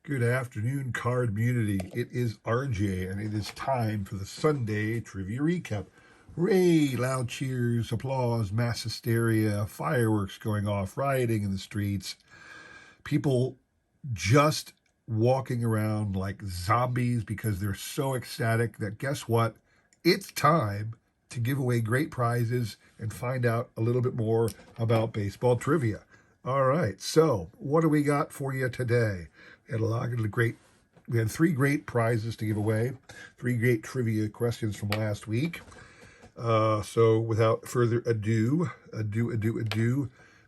Good afternoon, card community. It is RJ, and it is time for the Sunday Trivia Recap. Hooray! Loud cheers, applause, mass hysteria, fireworks going off, rioting in the streets, people just walking around like zombies because they're so ecstatic that guess what? It's time to give away great prizes and find out a little bit more about baseball trivia. All right, so what do we got for you today? We had three great prizes to give away, three great trivia questions from last week. So without further ado,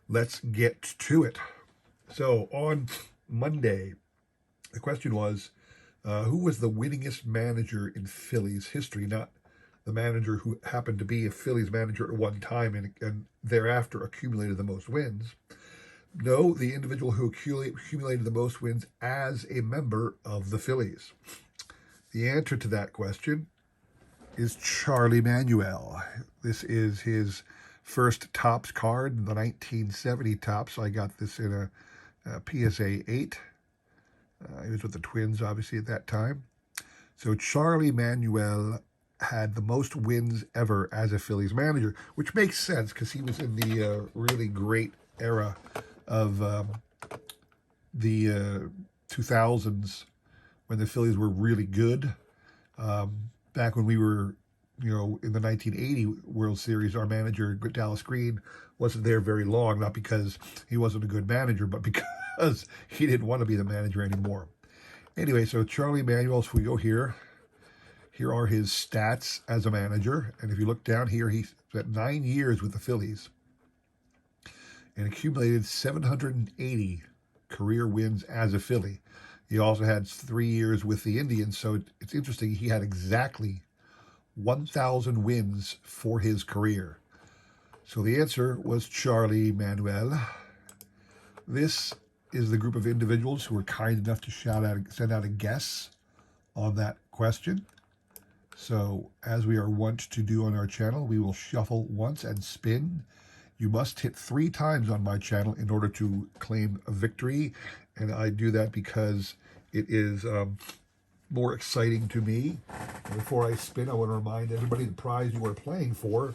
let's get to it. So on Monday, the question was, who was the winningest manager in Phillies history? Not the manager who happened to be a Phillies manager at one time and thereafter accumulated the most wins. No, the individual who accumulated the most wins as a member of the Phillies. The answer to that question is Charlie Manuel. This is his first Topps card, the 1970 Topps. I got this in a PSA 8. He was with the Twins, obviously, at that time. So Charlie Manuel had the most wins ever as a Phillies manager, which makes sense because he was in the really great era of the 2000s when the Phillies were really good. Back when we were, in the 1980 World Series, our manager, Dallas Green, wasn't there very long, not because he wasn't a good manager, but because he didn't want to be the manager anymore. Anyway, so Charlie Manuel, so we go here. Here are his stats as a manager. And if you look down here, he spent 9 years with the Phillies and accumulated 780 career wins as a Philly. He also had 3 years with the Indians, so it's interesting. He had exactly 1,000 wins for his career. So the answer was Charlie Manuel. This is the group of individuals who were kind enough to send out a guess on that question. So as we are wont to do on our channel, we will shuffle once and spin. You must hit 3 times on my channel in order to claim a victory. And I do that because it is more exciting to me. And before I spin, I want to remind everybody the prize you are playing for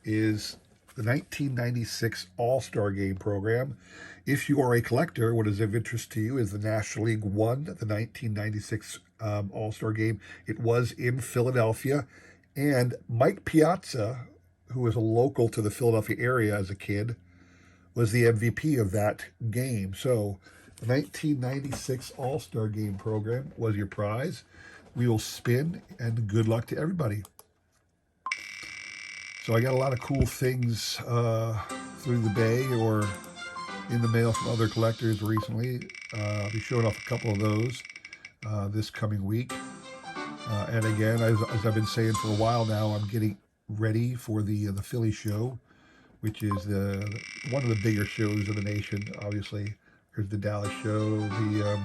is the 1996 All-Star Game program. If you are a collector, what is of interest to you is the National League won the 1996 All-Star Game. It was in Philadelphia. And Mike Piazza, who was a local to the Philadelphia area as a kid, was the MVP of that game. So the 1996 All-Star Game program was your prize. We will spin, and good luck to everybody. So I got a lot of cool things through the bay or in the mail from other collectors recently. I'll be showing off a couple of those this coming week. And again, as I've been saying for a while now, I'm getting ready for the Philly show, which is one of the bigger shows of the nation. Obviously, there's the Dallas show, the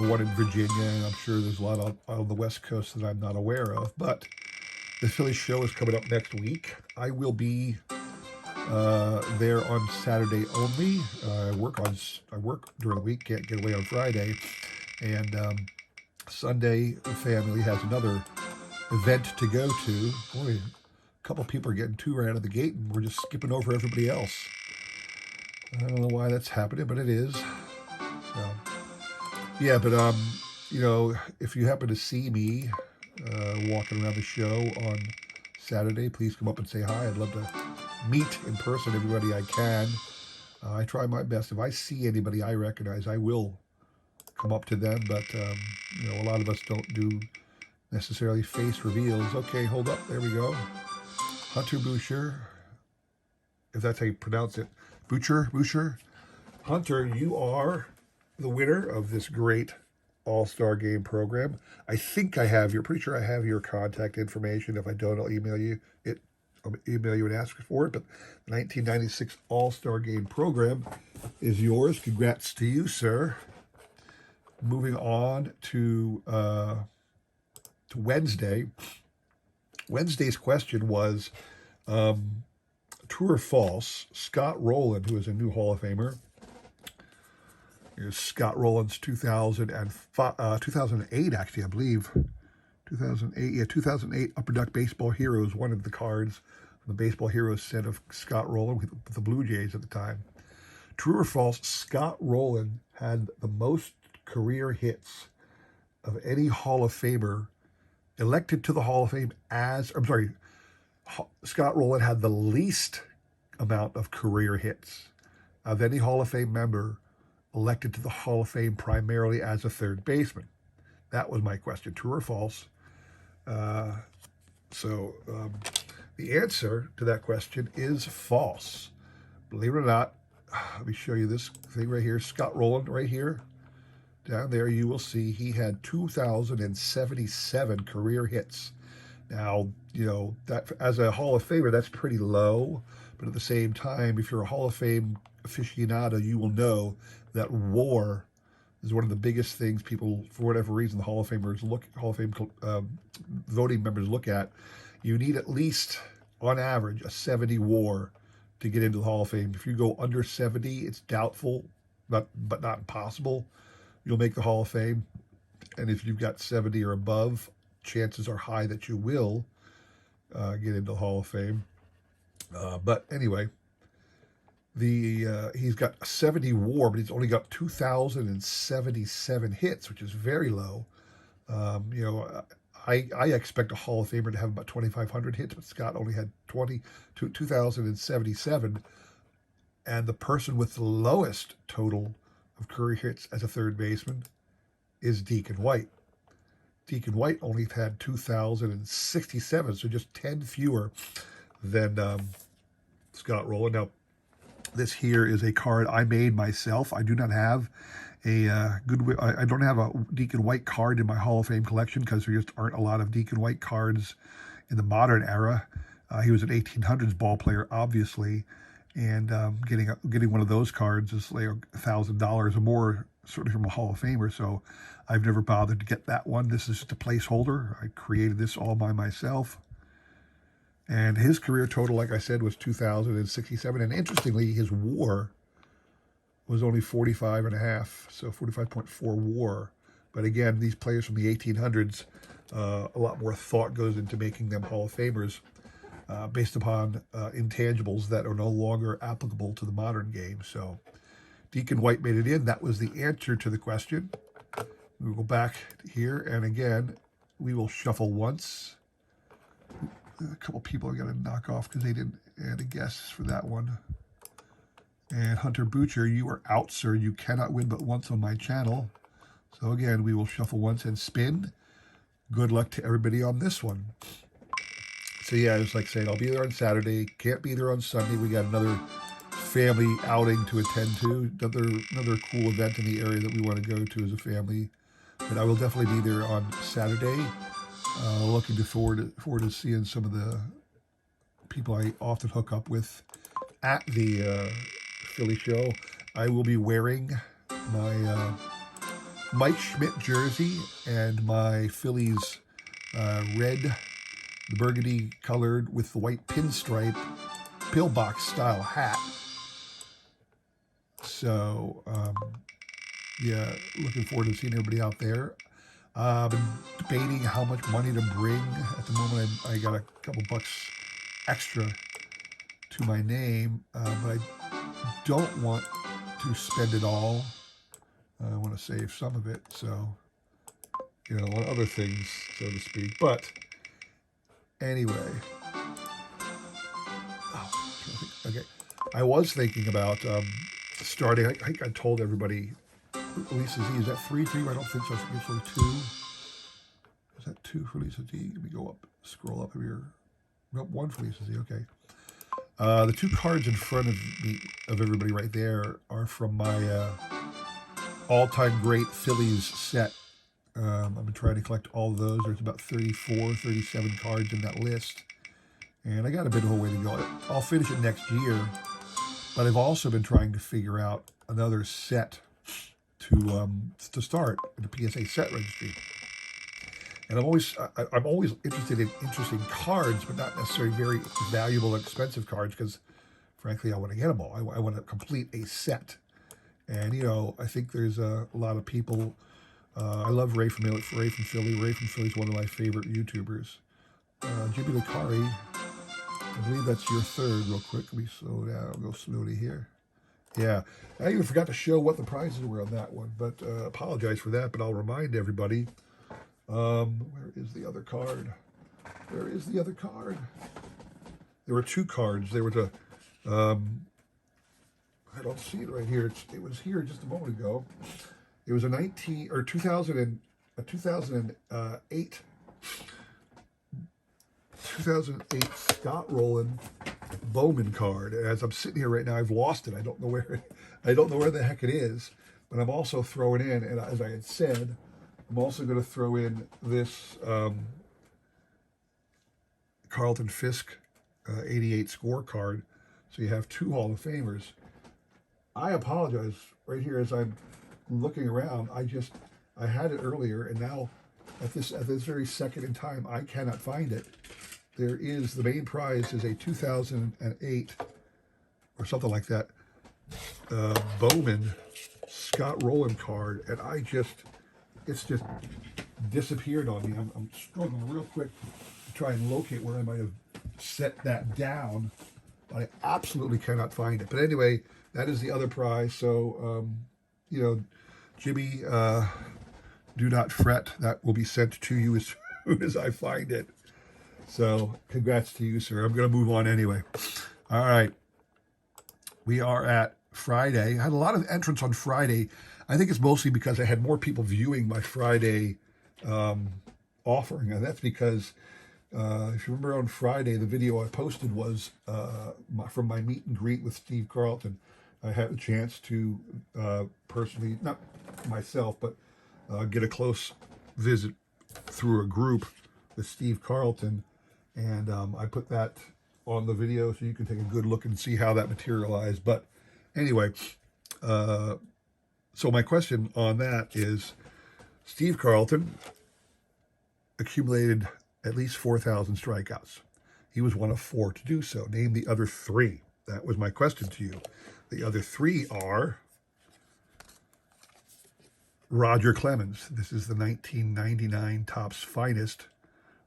one in Virginia, and I'm sure there's a lot on the West Coast that I'm not aware of. But the Philly show is coming up next week. I will be there on Saturday only. I work during the week, can't get away on Friday, and Sunday the family has another event to go to. Boy, a couple people are getting too right out of the gate, and we're just skipping over everybody else. I don't know why that's happening, but it is. So, yeah, but if you happen to see me walking around the show on Saturday, please come up and say hi. I'd love to meet in person everybody I can. I try my best. If I see anybody I recognize, I will come up to them, but a lot of us don't do necessarily face reveals. Okay, hold up. There we go. Hunter Boucher, if that's how you pronounce it. Boucher. Hunter, you are the winner of this great All-Star Game program. Pretty sure I have your contact information. If I don't, I'll email you and ask for it. But the 1996 All-Star Game program is yours. Congrats to you, sir. Moving on to Wednesday. Wednesday's question was true or false. Scott Rowland, who is a new Hall of Famer, Here's Scott Rowland's 2008, actually, I believe. 2008, yeah, 2008 Upper Deck Baseball Heroes, one of the cards from the Baseball Heroes set of Scott Rowland with the Blue Jays at the time. True or false, Scott Rowland had the most career hits of any Hall of Famer elected to the Hall of Fame Scott Rowland had the least amount of career hits of any Hall of Fame member elected to the Hall of Fame primarily as a third baseman. That was my question, true or false? The answer to that question is false. Believe it or not, let me show you this thing right here. Scott Rowland right here. Down there you will see he had 2,077 career hits. Now, you know, that as a Hall of Famer, that's pretty low. But at the same time, if you're a Hall of Fame aficionado, you will know that WAR is one of the biggest things people, for whatever reason, the Hall of Fame voting members look at. You need at least, on average, a 70 WAR to get into the Hall of Fame. If you go under 70, it's doubtful, but not impossible. You'll make the Hall of Fame. And if you've got 70 or above, chances are high that you will get into the Hall of Fame. But anyway, he's got a 70 WAR, but he's only got 2,077 hits, which is very low. You know, I expect a Hall of Famer to have about 2,500 hits, but Scott only had 2,077. And the person with the lowest total of career hits as a third baseman is Deacon White. Deacon White only had 2,067, so just 10 fewer than Scott Rowland. Now, this here is a card I made myself. I do not have I don't have a Deacon White card in my Hall of Fame collection because there just aren't a lot of Deacon White cards in the modern era. He was an 1800s ball player, obviously, and getting one of those cards is like $1,000 or more, certainly from a Hall of Famer. So I've never bothered to get that one. This is just a placeholder. I created this all by myself. And his career total, like I said, was 2,067. And interestingly, his WAR was only 45.5, so 45.4 WAR. But again, these players from the 1800s, a lot more thought goes into making them Hall of Famers based upon intangibles that are no longer applicable to the modern game. So Deacon White made it in. That was the answer to the question. We will go back here, and again, we will shuffle once. A couple people I got to knock off because they didn't add a guess for that one. And Hunter Butcher, you are out, sir. You cannot win but once on my channel. So again, we will shuffle once and spin. Good luck to everybody on this one. So yeah, I was like saying, I'll be there on Saturday. Can't be there on Sunday. We got another family outing to attend to. Another cool event in the area that we want to go to as a family. But I will definitely be there on Saturday. Looking forward to seeing some of the people I often hook up with at the Philly show. I will be wearing my Mike Schmidt jersey and my Phillies red, the burgundy colored with the white pinstripe pillbox style hat. So yeah, looking forward to seeing everybody out there. I've been debating how much money to bring. At the moment, I got a couple bucks extra to my name, but I don't want to spend it all. I want to save some of it, so, you know, on other things, so to speak. But anyway, okay, I was thinking about starting. I think I told everybody. Lisa Z, is that 3 for you? I don't think so. I think it's only 2. Is that 2 for Lisa Z? Let me go up, scroll up here. Nope, 1 for Lisa Z. Okay. The 2 cards in front of me, of everybody right there, are from my all-time great Phillies set. I've been trying to collect all of those. There's about 34, 37 cards in that list. And I got a bit of a way to go. I'll finish it next year. But I've also been trying to figure out another set to start in the PSA set registry. And I'm always interested in interesting cards, but not necessarily very valuable or expensive cards, because frankly, I want to get them all. I want to complete a set. And, you know, I think there's a lot of people. I love Ray from Philly. Ray from Philly is one of my favorite YouTubers. Jimmy Lucari, I believe that's your third. Real quick, let me slow down. I'll go slowly here. Yeah, I even forgot to show what the prizes were on that one, but apologize for that. But I'll remind everybody. Where is the other card? Where is the other card? There were two cards. There was a. I don't see it right here. It was here just a moment ago. It was a 2008 Scott Rowland Bowman card. And as I'm sitting here right now, I've lost it. I don't know where the heck it is. But I'm also throwing in, and as I had said, I'm also going to throw in this Carlton Fisk 88 scorecard. So you have two Hall of Famers. I apologize right here as I'm looking around. I had it earlier, and now at this very second in time, I cannot find it. The main prize is a 2008 or something like that Bowman Scott Rowland card, and it's just disappeared on me. I'm struggling real quick to try and locate where I might have set that down, but I absolutely cannot find it. But anyway, that is the other prize. So, you know, Jimmy, do not fret. That will be sent to you as soon as I find it. So, congrats to you, sir. I'm going to move on anyway. All right. We are at Friday. I had a lot of entrants on Friday. I think it's mostly because I had more people viewing my Friday offering. And that's because, if you remember on Friday, the video I posted was from my meet and greet with Steve Carlton. I had a chance to personally, not myself, but get a close visit through a group with Steve Carlton. And I put that on the video so you can take a good look and see how that materialized. But anyway, so my question on that is, Steve Carlton accumulated at least 4,000 strikeouts. He was one of four to do so. Name the other three. That was my question to you. The other three are Roger Clemens. This is the 1999 Topps Finest.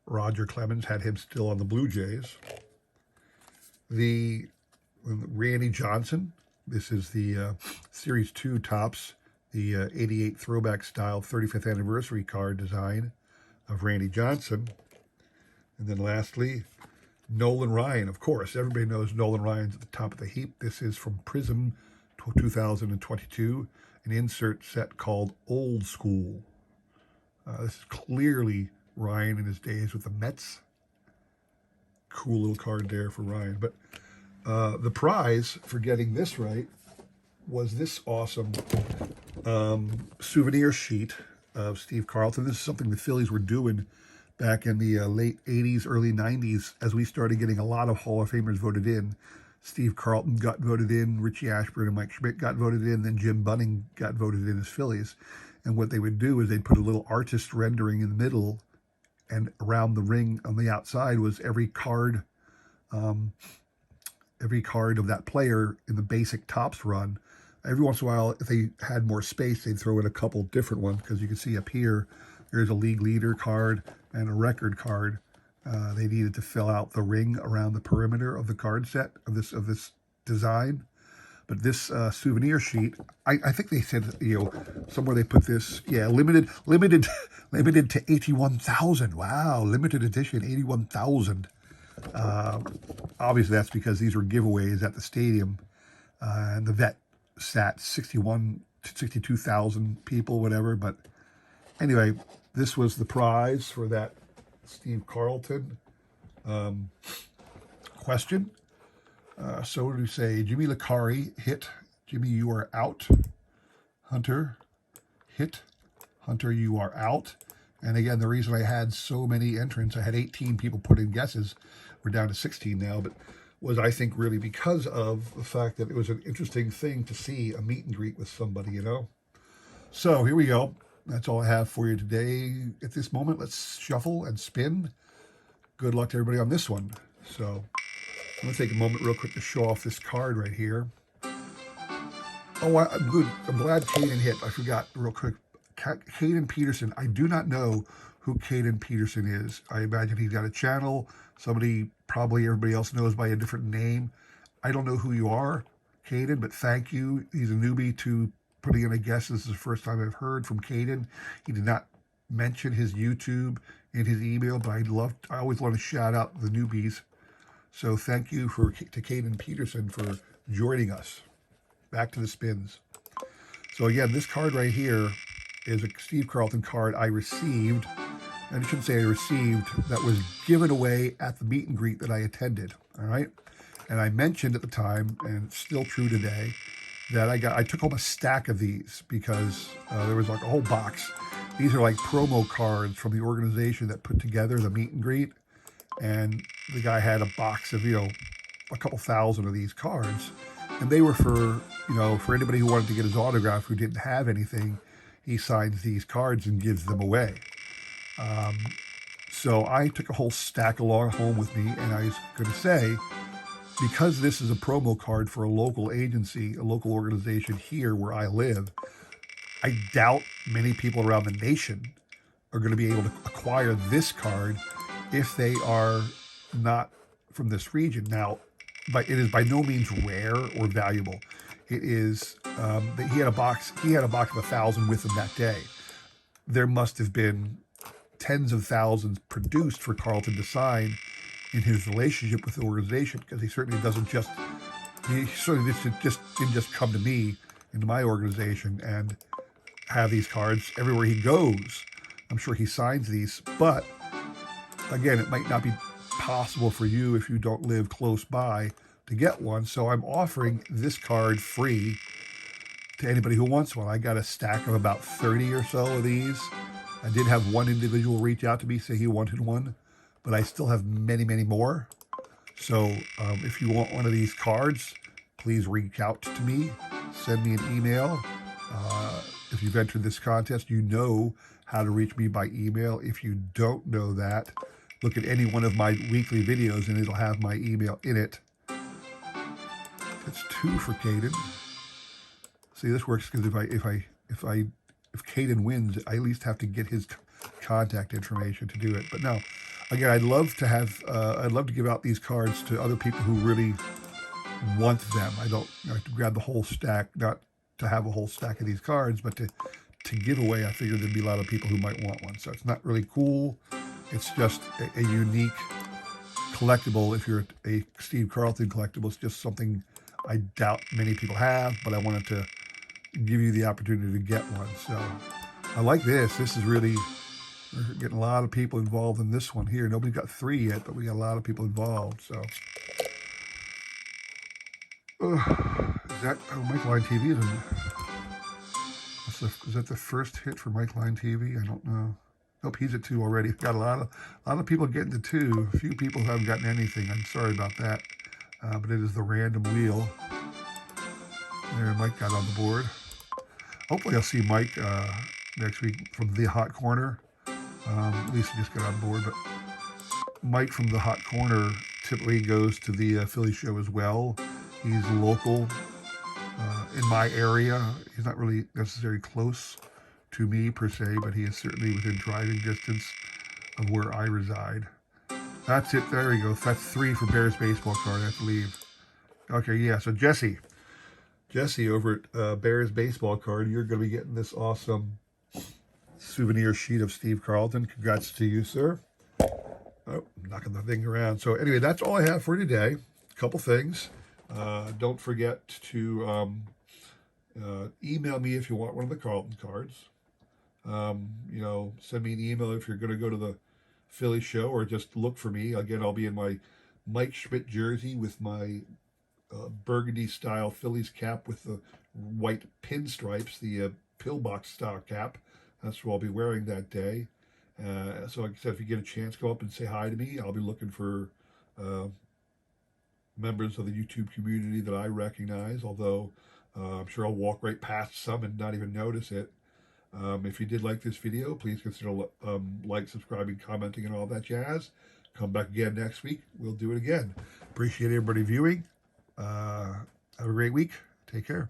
Roger Clemens, had him still on the Blue Jays. The Randy Johnson. This is the Series 2 Topps, the 88 throwback style 35th anniversary card design of Randy Johnson. And then lastly, Nolan Ryan. Of course, everybody knows Nolan Ryan's at the top of the heap. This is from Prism 2022, an insert set called Old School. This is clearly Ryan in his days with the Mets. Cool little card there for Ryan. But the prize for getting this right was this awesome souvenir sheet of Steve Carlton. This is something the Phillies were doing back in the late 80s, early 90s, as we started getting a lot of Hall of Famers voted in. Steve Carlton got voted in, Richie Ashburn and Mike Schmidt got voted in, then Jim Bunning got voted in as Phillies. And what they would do is they'd put a little artist rendering in the middle, and around the ring on the outside was every card of that player in the basic Topps run. Every once in a while, if they had more space, they'd throw in a couple different ones, because you can see up here, there's a league leader card and a record card. They needed to fill out the ring around the perimeter of the card set of this design. But this souvenir sheet, I think they said, you know, somewhere they put this, yeah, limited to 81,000. Wow, limited edition, 81,000. Obviously, that's because these were giveaways at the stadium, and the vet sat 61 to 62,000 people, whatever. But anyway, this was the prize for that Steve Carlton question. So what do we say? Jimmy Lucari, hit. Jimmy, you are out. Hunter, hit. Hunter, you are out. And again, the reason I had so many entrants, I had 18 people put in guesses. We're down to 16 now, but was, I think, really because of the fact that it was an interesting thing to see a meet and greet with somebody, you know? So here we go. That's all I have for you today. At this moment, let's shuffle and spin. Good luck to everybody on this one. So I'm going to take a moment real quick to show off this card right here. Oh, I'm good. I'm glad Caden hit. I forgot real quick. Caden Peterson. I do not know who Caden Peterson is. I imagine he's got a channel. Somebody, probably everybody else knows by a different name. I don't know who you are, Caden, but thank you. He's a newbie to putting in a guess. This is the first time I've heard from Caden. He did not mention his YouTube in his email, but I always want to shout out the newbies. So thank you to Caden Peterson for joining us. Back to the spins. So again, this card right here is a Steve Carlton card I received, and I shouldn't say I received, that was given away at the meet and greet that I attended, all right? And I mentioned at the time, and it's still true today, that I took home a stack of these because there was like a whole box. These are like promo cards from the organization that put together the meet and greet, and the guy had a box of, a couple thousand of these cards, and they were for anybody who wanted to get his autograph who didn't have anything. He signs these cards and gives them away. So I took a whole stack along home with me, and I was going to say, because this is a promo card for a local agency, a local organization here where I live, I doubt many people around the nation are going to be able to acquire this card if they are not from this region. Now, but it is by no means rare or valuable. It is he had a box of 1,000 with him that day. There must have been tens of thousands produced for Carlton to sign in his relationship with the organization, because he certainly didn't just come to me, into my organization, and have these cards everywhere he goes. I'm sure he signs these, but again, it might not be possible for you if you don't live close by to get one. So I'm offering this card free to anybody who wants one. I got a stack of about 30 or so of these. I did have one individual reach out to me, say he wanted one, but I still have many, many more. So if you want one of these cards, please reach out to me, send me an email. If you've entered this contest, you know how to reach me by email. If you don't know that, look at any one of my weekly videos and it'll have my email in it. That's 2 for Caden. See, this works because if Caden wins, I at least have to get his contact information to do it. But no, again, I'd love to give out these cards to other people who really want them. I don't have to grab the whole stack, not to have a whole stack of these cards, but to give away. I figured there'd be a lot of people who might want one. So it's not really cool. It's just a unique collectible. If you're a Steve Carlton collectible, it's just something I doubt many people have, but I wanted to give you the opportunity to get one. So I like this. This is really, we're getting a lot of people involved in this one here. Nobody got 3 yet, but we got a lot of people involved. So is that Mike Line TV? Is that the first hit for Mike Line TV? I don't know. Nope, he's at 2 already. Got a lot of people getting to 2. A few people haven't gotten anything. I'm sorry about that. But it is the random wheel. There, Mike got on the board. Hopefully I'll see Mike next week from the Hot Corner. Lisa just got on board, but Mike from the Hot Corner typically goes to the Philly show as well. He's local in my area. He's not really necessarily close to me per se, but he is certainly within driving distance of where I reside. That's it. There we go. That's 3 for Bears baseball card, I believe. Okay, yeah. So Jesse over at Bears baseball card, you're going to be getting this awesome souvenir sheet of Steve Carlton. Congrats to you, sir. Oh, knocking the thing around. So anyway, that's all I have for today. A couple things. Don't forget to email me if you want one of the Carlton cards. Send me an email if you're going to go to the Philly show, or just look for me. Again, I'll be in my Mike Schmidt jersey with my burgundy style Phillies cap with the white pinstripes, the pillbox style cap. That's what I'll be wearing that day. So like I said, if you get a chance, go up and say hi to me. I'll be looking for members of the YouTube community that I recognize, although I'm sure I'll walk right past some and not even notice it. If you did like this video, please consider like, subscribing, commenting, and all that jazz. Come back again next week. We'll do it again. Appreciate everybody viewing. Have a great week. Take care.